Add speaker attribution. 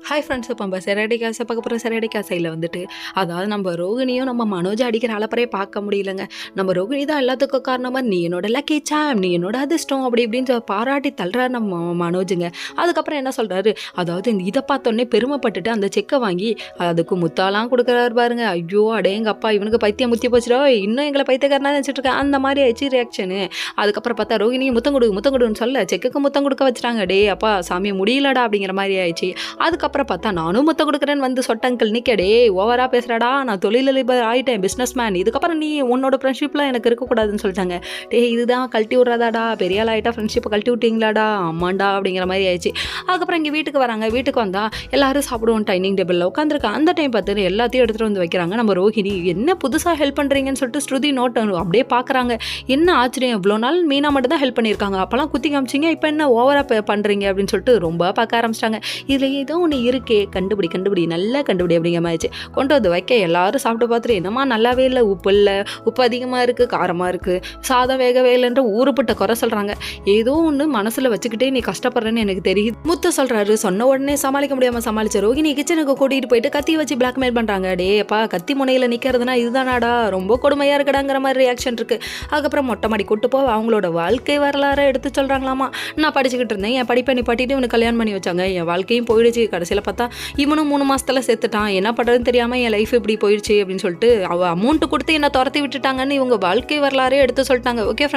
Speaker 1: Hi friends, இப்போ நம்ம சிறகடி காசை பார்க்க போகிற சிறகடி காசையில் வந்துட்டு அதாவது நம்ம ரோகிணியும் நம்ம மனோஜ் அடிக்கிற அலப்பறையே பார்க்க முடியலங்க. நம்ம ரோகிணி தான் எல்லாத்துக்கும் காரணமாக, நீ என்னோட லக்கி சாம், நீ என்னோட அதிர்ஷ்டம் அப்படி இப்படின்னு பாராட்டி தள்ளுறாரு நம்ம மனோஜுங்க. அதுக்கப்புறம் என்ன சொல்கிறாரு, அதாவது இதை பார்த்தோன்னே பெருமைப்பட்டுட்டு அந்த செக்கை வாங்கி அதுக்கு முத்தாலாம் கொடுக்குறாரு பாருங்க. ஐயோ அடேங்க அப்பா, இவனுக்கு பைத்தியம் முத்தி போச்சுடா, இன்னும் எங்களை பைத்தியக்காரனா நினச்சிட்டு இருக்கேன் அந்த மாதிரி ஆயிடுச்சு ரியாக்ஷனு. அதுக்கப்புறம் பார்த்தா ரோகிணி முத்தம் கொடுன்னு சொல்ல செக்குக்கு முத்தம் கொடுக்க வச்சுட்டாங்க. டே அப்பா சாமி முடியலடா அப்படிங்கிற மாதிரி ஆயிடுச்சு. அதுக்கப்புறம் பார்த்தா நானும் முத்த கொடுக்குறேன்னு வந்து சொட்டங்கள் நிற்கடே, ஓவரா பேசுகிறாடா, நான் தொழிலதிபர் ஆகிட்டேன், பிஸ்னஸ் மேன், இதுக்கப்புறம் நீ உன்னோட ஃப்ரெண்ட்ஷிப்லாம் எனக்கு இருக்கக்கூடாதுன்னு சொல்லிட்டாங்க. டே இதுதான் கழட்டி விட்றதாடா, பெரிய ஆள் ஆகிட்டா ஃப்ரெண்ட்ஷிப்பை கழட்டி விட்டீங்களாடா, அம்மாண்டா அப்படிங்கிற மாதிரி ஆயிடுச்சு. அதுக்கப்புறம் இங்கே வீட்டுக்கு வராங்க. வீட்டுக்கு வந்தால் எல்லாரும் சாப்பிடுவோம், டைனிங் டேபிளில் உட்காந்துருக்கேன். அந்த டைம் பார்த்து எல்லாத்தையும் எடுத்துகிட்டு வந்து வைக்கிறாங்க. நம்ம ரோஹிணி என்ன புதுசாக ஹெல்ப் பண்ணுறீங்கன்னு சொல்லிட்டு ஸ்ருதி நோட் அப்படியே பார்க்குறாங்க. என்ன ஆச்சரியம், இவ்வளோ நாள் மீனா மட்டும் தான் ஹெல்ப் பண்ணியிருக்காங்க, அப்போல்லாம் குத்தி காமிச்சிங்க, இப்போ என்ன ஓவராக பண்ணுறீங்க அப்படின்னு சொல்லிட்டு ரொம்ப பார்க்க ஆரம்பிச்சிட்டாங்க. இதில் ஏதோ ஒன்று இருக்கே, கண்டுபிடி நல்லா கண்டுபிடி அப்படிங்கிற மாதிரிச்சு. கொண்டு வந்து வைக்க எல்லாரும் சாப்பிட்டு பார்த்துட்டு என்னம்மா நல்லாவே இல்லை, உப்பு இல்லை, உப்பு அதிகமாக இருக்குது, காரமாக இருக்குது, சாதம் வேகவே இல்லைன்ற ஊருப்பட்ட குறை சொல்கிறாங்க. ஏதோ ஒன்று மனசில் வச்சுக்கிட்டே நீ கஷ்டப்படுறேன்னு எனக்கு தெரியுது. முத்த சொல்கிறாரு. சொன்ன உடனே சமாளிக்க முடியாமல் சமாளிச்ச ரோகிணி கிச்சனுக்கு கூட்டிகிட்டு போயிட்டு கத்தி வச்சு பிளாக்மெயில் பண்ணுறாங்க. டே அப்பா, கத்தி முனையில் நிற்கிறதுனா இதுதானாடா, ரொம்ப கொடுமையாக இருக்கடாங்கிற மாதிரி ரியாக்ஷன் இருக்குது. அதுக்கப்புறம் மொட்டை மாடி கூட்டு போ, அவங்களோட வாழ்க்கை வரலாறு எடுத்து சொல்கிறாங்களாமா. நான் படிச்சுக்கிட்டு இருந்தேன், என் படிப்பை நிப்பாட்டிட்டு இவனுக்கு கல்யாணம் பண்ணி வச்சாங்க, என் வாழ்க்கையும் போயிடுச்சு, கடைசியில் பார்த்தா இவனும் 3 மாசத்துல செத்துட்டான், என்ன பண்ணுறதுன்னு தெரியாமல் என் லைஃப் இப்படி போயிடுச்சு அப்படின்னு சொல்லிட்டு அவள் அமௌண்ட்டு கொடுத்து என்னை துரத்தி விட்டுட்டாங்கன்னு இவங்க வாழ்க்கை வரலாறே எடுத்து சொல்லிட்டாங்க. Okay friends.